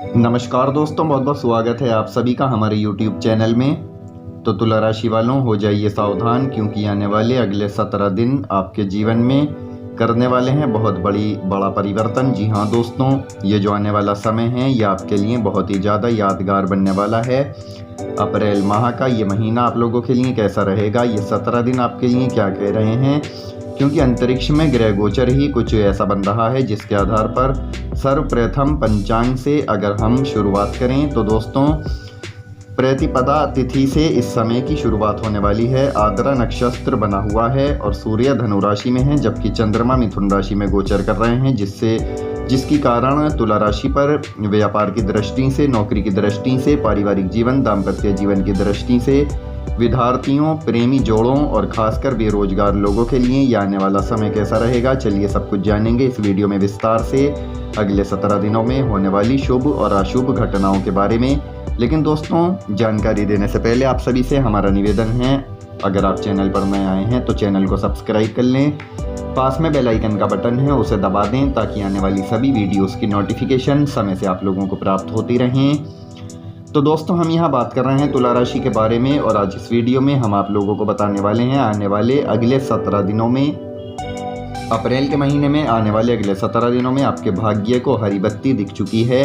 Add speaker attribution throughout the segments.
Speaker 1: नमस्कार दोस्तों, बहुत बहुत स्वागत है आप सभी का हमारे YouTube चैनल में। तो तुला राशि वालों, हो जाइए सावधान, क्योंकि आने वाले अगले 17 दिन आपके जीवन में करने वाले हैं बहुत बड़ा परिवर्तन। जी हाँ दोस्तों, ये जो आने वाला समय है ये आपके लिए बहुत ही ज़्यादा यादगार बनने वाला है। अप्रैल माह का ये महीना आप लोगों के लिए कैसा रहेगा, ये 17 दिन आपके लिए क्या कह रहे हैं, क्योंकि अंतरिक्ष में ग्रह गोचर ही कुछ ऐसा बन रहा है जिसके आधार पर सर्वप्रथम पंचांग से अगर हम शुरुआत करें तो दोस्तों प्रतिपदा तिथि से इस समय की शुरुआत होने वाली है। आद्रा नक्षत्र बना हुआ है और सूर्य धनु राशि में है, जबकि चंद्रमा मिथुन राशि में गोचर कर रहे हैं, जिसकी कारण तुला राशि पर व्यापार की दृष्टि से, नौकरी की दृष्टि से, पारिवारिक जीवन, दाम्पत्य जीवन की दृष्टि से, विद्यार्थियों, प्रेमी जोड़ों और खासकर बेरोजगार लोगों के लिए यह आने वाला समय कैसा रहेगा, चलिए सब कुछ जानेंगे इस वीडियो में विस्तार से अगले 17 दिनों में होने वाली शुभ और अशुभ घटनाओं के बारे में। लेकिन दोस्तों, जानकारी देने से पहले आप सभी से हमारा निवेदन है, अगर आप चैनल पर नए आए हैं तो चैनल को सब्सक्राइब कर लें, पास में बेल आइकन का बटन है उसे दबा दें ताकि आने वाली सभी वीडियोस की नोटिफिकेशन समय से आप लोगों को प्राप्त होती रहें। तो दोस्तों, हम यहाँ बात कर रहे हैं तुला राशि के बारे में और आज इस वीडियो में हम आप लोगों को बताने वाले हैं आने वाले अगले 17 दिनों में, अप्रैल के महीने में आने वाले अगले 17 दिनों में आपके भाग्य को हरी बत्ती दिख चुकी है।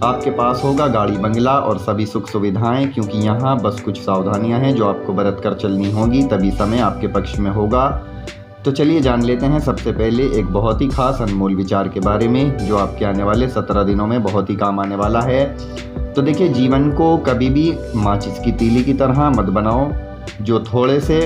Speaker 1: आपके पास होगा गाड़ी, बंगला और सभी सुख सुविधाएं, क्योंकि यहाँ बस कुछ सावधानियां हैं जो आपको बरत कर चलनी होगी, तभी समय आपके पक्ष में होगा। तो चलिए जान लेते हैं सबसे पहले एक बहुत ही खास अनमोल विचार के बारे में जो आपके आने वाले 17 दिनों में बहुत ही काम आने वाला है। तो देखिए, जीवन को कभी भी माचिस की तीली की तरह मत बनाओ जो थोड़े से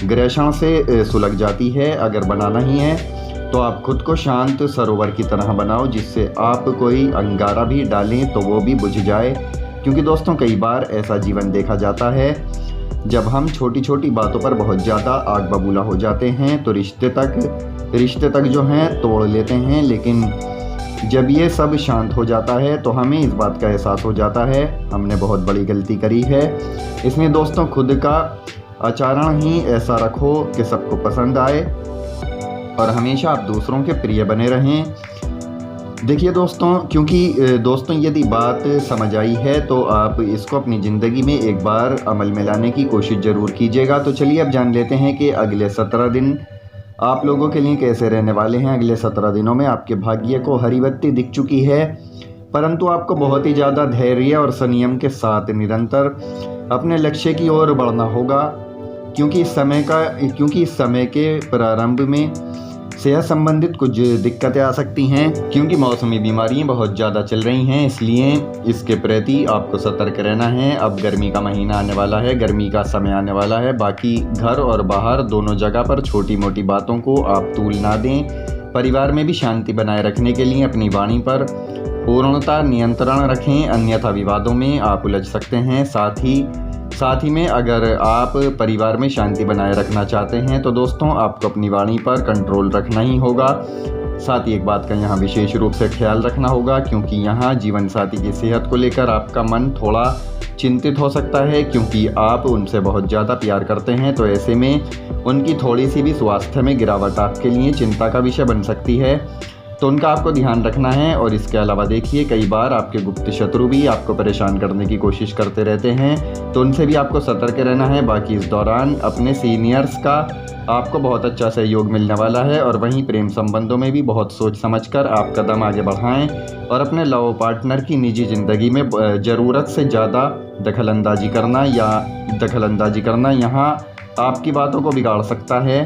Speaker 1: ग्रहण से सुलग जाती है। अगर बनाना ही है तो आप खुद को शांत सरोवर की तरह बनाओ, जिससे आप कोई अंगारा भी डालें तो वो भी बुझ जाए। क्योंकि दोस्तों, कई बार ऐसा जीवन देखा जाता है जब हम छोटी छोटी बातों पर बहुत ज़्यादा आग बबूला हो जाते हैं तो रिश्ते तक जो हैं तोड़ लेते हैं। लेकिन जब ये सब शांत हो जाता है तो हमें इस बात का एहसास हो जाता है हमने बहुत बड़ी गलती करी है। इसमें दोस्तों, खुद का आचरण ही ऐसा रखो कि सबको पसंद आए और हमेशा आप दूसरों के प्रिय बने रहें। देखिए दोस्तों, क्योंकि दोस्तों यदि बात समझ आई है तो आप इसको अपनी ज़िंदगी में एक बार अमल में लाने की कोशिश ज़रूर कीजिएगा। तो चलिए अब जान लेते हैं कि अगले 17 दिन आप लोगों के लिए कैसे रहने वाले हैं। अगले 17 दिनों में आपके भाग्य को हरी बत्ती दिख चुकी है, परंतु आपको बहुत ही ज़्यादा धैर्य और संयम के साथ निरंतर अपने लक्ष्य की ओर बढ़ना होगा, क्योंकि इस समय के प्रारंभ में सेहत संबंधित कुछ दिक्कतें आ सकती हैं, क्योंकि मौसमी बीमारियां बहुत ज़्यादा चल रही हैं, इसलिए इसके प्रति आपको सतर्क रहना है। अब गर्मी का महीना आने वाला है, गर्मी का समय आने वाला है, बाकी घर और बाहर दोनों जगह पर छोटी मोटी बातों को आप तूल ना दें। परिवार में भी शांति बनाए रखने के लिए अपनी वाणी पर पूर्णतः नियंत्रण रखें, अन्यथा विवादों में आप उलझ सकते हैं। साथ ही में अगर आप परिवार में शांति बनाए रखना चाहते हैं तो दोस्तों आपको अपनी वाणी पर कंट्रोल रखना ही होगा। साथ ही एक बात का यहाँ विशेष रूप से ख्याल रखना होगा, क्योंकि यहाँ जीवन साथी की सेहत को लेकर आपका मन थोड़ा चिंतित हो सकता है, क्योंकि आप उनसे बहुत ज़्यादा प्यार करते हैं। तो ऐसे में उनकी थोड़ी सी भी स्वास्थ्य में गिरावट आपके लिए चिंता का विषय बन सकती है, तो उनका आपको ध्यान रखना है। और इसके अलावा देखिए, कई बार आपके गुप्त शत्रु भी आपको परेशान करने की कोशिश करते रहते हैं, तो उनसे भी आपको सतर्क रहना है। बाकी इस दौरान अपने सीनियर्स का आपको बहुत अच्छा सहयोग मिलने वाला है, और वहीं प्रेम संबंधों में भी बहुत सोच समझकर आप कदम आगे बढ़ाएं और अपने लव पार्टनर की निजी ज़िंदगी में ज़रूरत से ज़्यादा दखलंदाजी करना यहाँ आपकी बातों को बिगाड़ सकता है।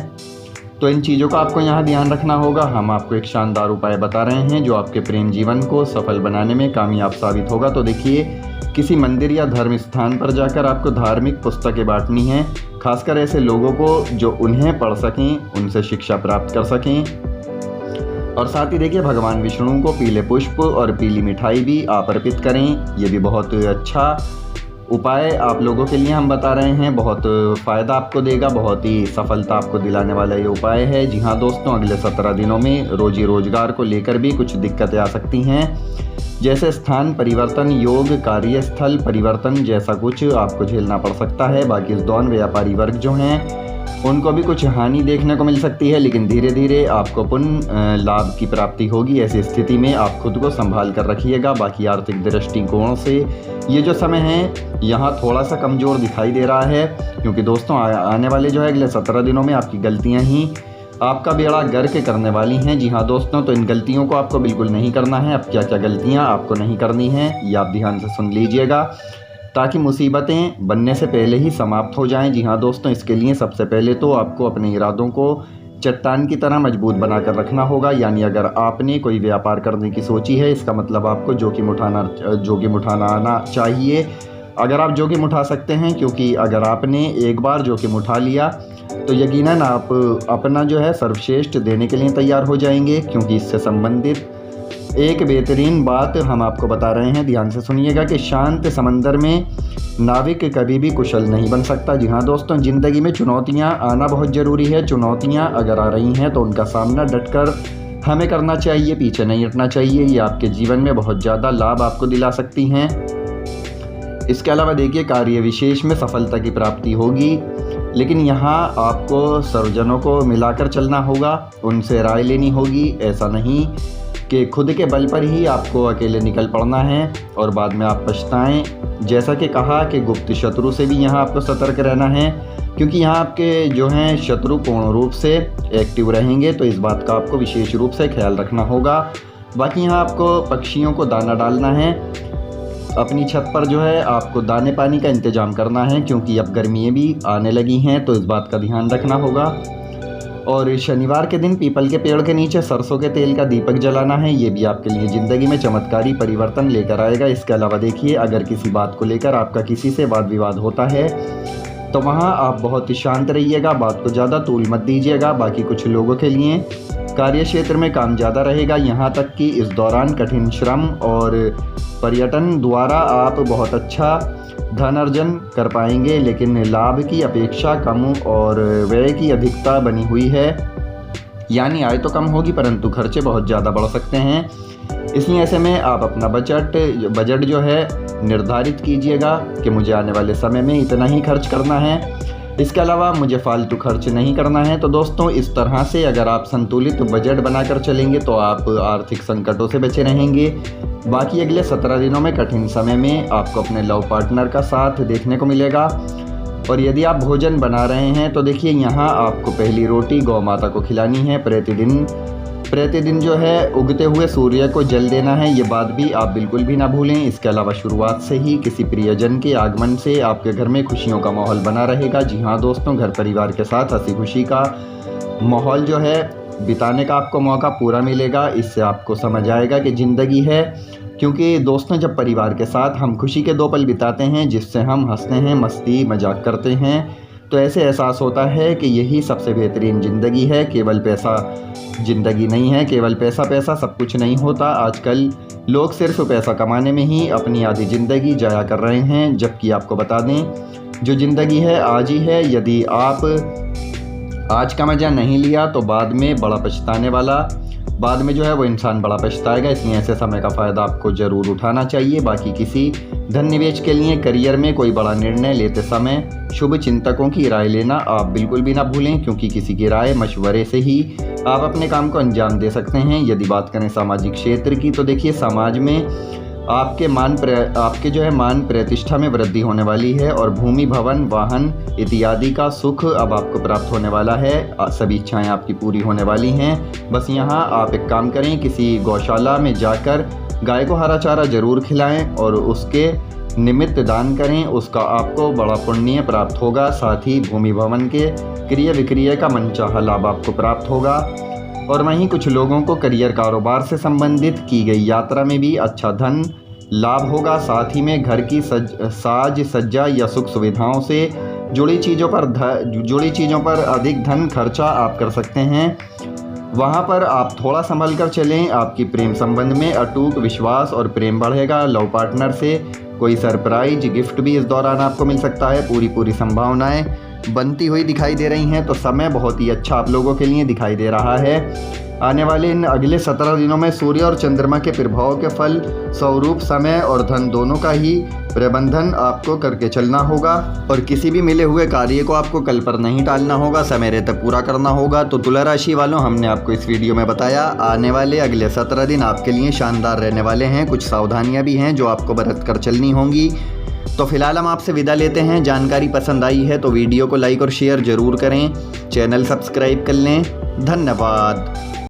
Speaker 1: तो इन चीज़ों का आपको यहाँ ध्यान रखना होगा। हम आपको एक शानदार उपाय बता रहे हैं जो आपके प्रेम जीवन को सफल बनाने में कामयाब साबित होगा। तो देखिए, किसी मंदिर या धर्म स्थान पर जाकर आपको धार्मिक पुस्तकें बांटनी हैं, खासकर ऐसे लोगों को जो उन्हें पढ़ सकें, उनसे शिक्षा प्राप्त कर सकें। और साथ ही देखिए, भगवान विष्णु को पीले पुष्प और पीली मिठाई भी आप अर्पित करें। ये भी बहुत अच्छा उपाय आप लोगों के लिए हम बता रहे हैं, बहुत फ़ायदा आपको देगा, बहुत ही सफलता आपको दिलाने वाला ये उपाय है। जी हाँ दोस्तों, अगले 17 दिनों में रोजी रोजगार को लेकर भी कुछ दिक्कतें आ सकती हैं, जैसे स्थान परिवर्तन, योग, कार्यस्थल परिवर्तन जैसा कुछ आपको झेलना पड़ सकता है। बाकी इस दौरान व्यापारी वर्ग जो हैं उनको भी कुछ हानि देखने को मिल सकती है, लेकिन धीरे धीरे आपको पुनः लाभ की प्राप्ति होगी। ऐसी स्थिति में आप खुद को संभाल कर रखिएगा। बाकी आर्थिक दृष्टिकोण से ये जो समय है यहाँ थोड़ा सा कमज़ोर दिखाई दे रहा है, क्योंकि दोस्तों आने वाले जो है अगले 17 दिनों में आपकी गलतियाँ ही आपका बेड़ा गर्क करने वाली हैं। जी हाँ दोस्तों, तो इन गलतियों को आपको बिल्कुल नहीं करना है। अब क्या क्या गलतियाँ आपको नहीं करनी है ये आप ध्यान से सुन लीजिएगा, ताकि मुसीबतें बनने से पहले ही समाप्त हो जाएं। जी हाँ दोस्तों, इसके लिए सबसे पहले तो आपको अपने इरादों को चट्टान की तरह मजबूत बनाकर रखना होगा। यानी अगर आपने कोई व्यापार करने की सोची है, इसका मतलब आपको जोखिम उठाना आना चाहिए। अगर आप जोखिम उठा सकते हैं, क्योंकि अगर आपने एक बार जोखिम उठा लिया तो यकीनन आप अपना जो है सर्वश्रेष्ठ देने के लिए तैयार हो जाएंगे। क्योंकि इससे संबंधित एक बेहतरीन बात हम आपको बता रहे हैं, ध्यान से सुनिएगा कि शांत समंदर में नाविक कभी भी कुशल नहीं बन सकता। जी हाँ दोस्तों, ज़िंदगी में चुनौतियाँ आना बहुत ज़रूरी है। चुनौतियाँ अगर आ रही हैं तो उनका सामना डटकर हमें करना चाहिए, पीछे नहीं हटना चाहिए। ये आपके जीवन में बहुत ज़्यादा लाभ आपको दिला सकती हैं। इसके अलावा देखिए, कार्य विशेष में सफलता की प्राप्ति होगी, लेकिन यहाँ आपको सर्वजनों को मिलाकर चलना होगा, उनसे राय लेनी होगी। ऐसा नहीं कि खुद के बल पर ही आपको अकेले निकल पड़ना है और बाद में आप पछताएं। जैसा कि कहा कि गुप्त शत्रु से भी यहाँ आपको सतर्क रहना है, क्योंकि यहाँ आपके जो हैं शत्रु पूर्ण रूप से एक्टिव रहेंगे, तो इस बात का आपको विशेष रूप से ख्याल रखना होगा। बाकी यहाँ आपको पक्षियों को दाना डालना है, अपनी छत पर जो है आपको दाने पानी का इंतज़ाम करना है, क्योंकि अब गर्मियाँ भी आने लगी हैं, तो इस बात का ध्यान रखना होगा। और शनिवार के दिन पीपल के पेड़ के नीचे सरसों के तेल का दीपक जलाना है, ये भी आपके लिए ज़िंदगी में चमत्कारी परिवर्तन लेकर आएगा। इसके अलावा देखिए, अगर किसी बात को लेकर आपका किसी से वाद विवाद होता है तो वहाँ आप बहुत ही शांत रहिएगा, बात को ज़्यादा तूल मत दीजिएगा। बाकी कुछ लोगों के लिए कार्य क्षेत्र में काम ज़्यादा रहेगा, यहाँ तक कि इस दौरान कठिन श्रम और पर्यटन द्वारा आप बहुत अच्छा धन अर्जन कर पाएंगे, लेकिन लाभ की अपेक्षा कम और व्यय की अधिकता बनी हुई है। यानी आय तो कम होगी परंतु खर्चे बहुत ज़्यादा बढ़ सकते हैं। इसलिए ऐसे में आप अपना बजट जो है निर्धारित कीजिएगा कि मुझे आने वाले समय में इतना ही खर्च करना है, इसके अलावा मुझे फालतू खर्च नहीं करना है। तो दोस्तों, इस तरह से अगर आप संतुलित बजट बनाकर चलेंगे तो आप आर्थिक संकटों से बचे रहेंगे। बाकी अगले 17 दिनों में कठिन समय में आपको अपने लव पार्टनर का साथ देखने को मिलेगा। और यदि आप भोजन बना रहे हैं तो देखिए, यहाँ आपको पहली रोटी गौ माता को खिलानी है। प्रतिदिन जो है उगते हुए सूर्य को जल देना है, ये बात भी आप बिल्कुल भी ना भूलें। इसके अलावा शुरुआत से ही किसी प्रियजन के आगमन से आपके घर में खुशियों का माहौल बना रहेगा। जी हाँ दोस्तों, घर परिवार के साथ हंसी खुशी का माहौल जो है बिताने का आपको मौका पूरा मिलेगा। इससे आपको समझ आएगा कि ज़िंदगी है, क्योंकि दोस्तों जब परिवार के साथ हम खुशी के 2 पल बिताते हैं, जिससे हम हंसते हैं, मस्ती मजाक करते हैं, तो ऐसे एहसास होता है कि यही सबसे बेहतरीन ज़िंदगी है। केवल पैसा ज़िंदगी नहीं है, केवल पैसा सब कुछ नहीं होता। आजकल लोग सिर्फ पैसा कमाने में ही अपनी आधी ज़िंदगी जाया कर रहे हैं, जबकि आपको बता दें जो ज़िंदगी है आज ही है। यदि आप आज का मज़ा नहीं लिया तो बाद में जो है वो इंसान बड़ा पछताएगा। इसलिए ऐसे समय का फ़ायदा आपको ज़रूर उठाना चाहिए। बाकी किसी धन निवेश के लिए करियर में कोई बड़ा निर्णय लेते समय शुभ चिंतकों की राय लेना आप बिल्कुल भी ना भूलें, क्योंकि किसी की राय मशवरे से ही आप अपने काम को अंजाम दे सकते हैं। यदि बात करें सामाजिक क्षेत्र की, तो देखिए समाज में आपके जो है मान प्रतिष्ठा में वृद्धि होने वाली है और भूमि भवन वाहन इत्यादि का सुख अब आपको प्राप्त होने वाला है। सभी इच्छाएं आपकी पूरी होने वाली हैं। बस यहाँ आप एक काम करें, किसी गौशाला में जाकर गाय को हरा चारा जरूर खिलाएं और उसके निमित्त दान करें, उसका आपको बड़ा पुण्य प्राप्त होगा। साथ ही भूमि भवन के क्रय विक्रय का मनचाहा लाभ आपको प्राप्त होगा। और वहीं कुछ लोगों को करियर कारोबार से संबंधित की गई यात्रा में भी अच्छा धन लाभ होगा। साथ ही में घर की साज सज्जा या सुख सुविधाओं से जुड़ी चीज़ों पर अधिक धन खर्चा आप कर सकते हैं। वहाँ पर आप थोड़ा संभल कर चलें। आपकी प्रेम संबंध में अटूट विश्वास और प्रेम बढ़ेगा। लव पार्टनर से कोई सरप्राइज गिफ्ट भी इस दौरान आपको मिल सकता है। पूरी संभावनाएं बनती हुई दिखाई दे रही हैं। तो समय बहुत ही अच्छा आप लोगों के लिए दिखाई दे रहा है। आने वाले इन अगले 17 दिनों में सूर्य और चंद्रमा के प्रभाव के फल स्वरूप समय और धन दोनों का ही प्रबंधन आपको करके चलना होगा और किसी भी मिले हुए कार्य को आपको कल पर नहीं टालना होगा, समय रहते पूरा करना होगा। तो तुला राशि वालों, हमने आपको इस वीडियो में बताया आने वाले अगले 17 दिन आपके लिए शानदार रहने वाले हैं। कुछ सावधानियां भी हैं जो आपको बरत कर चलनी होंगी। तो फिलहाल हम आपसे विदा लेते हैं। जानकारी पसंद आई है तो वीडियो को लाइक और शेयर ज़रूर करें, चैनल सब्सक्राइब कर लें। धन्यवाद।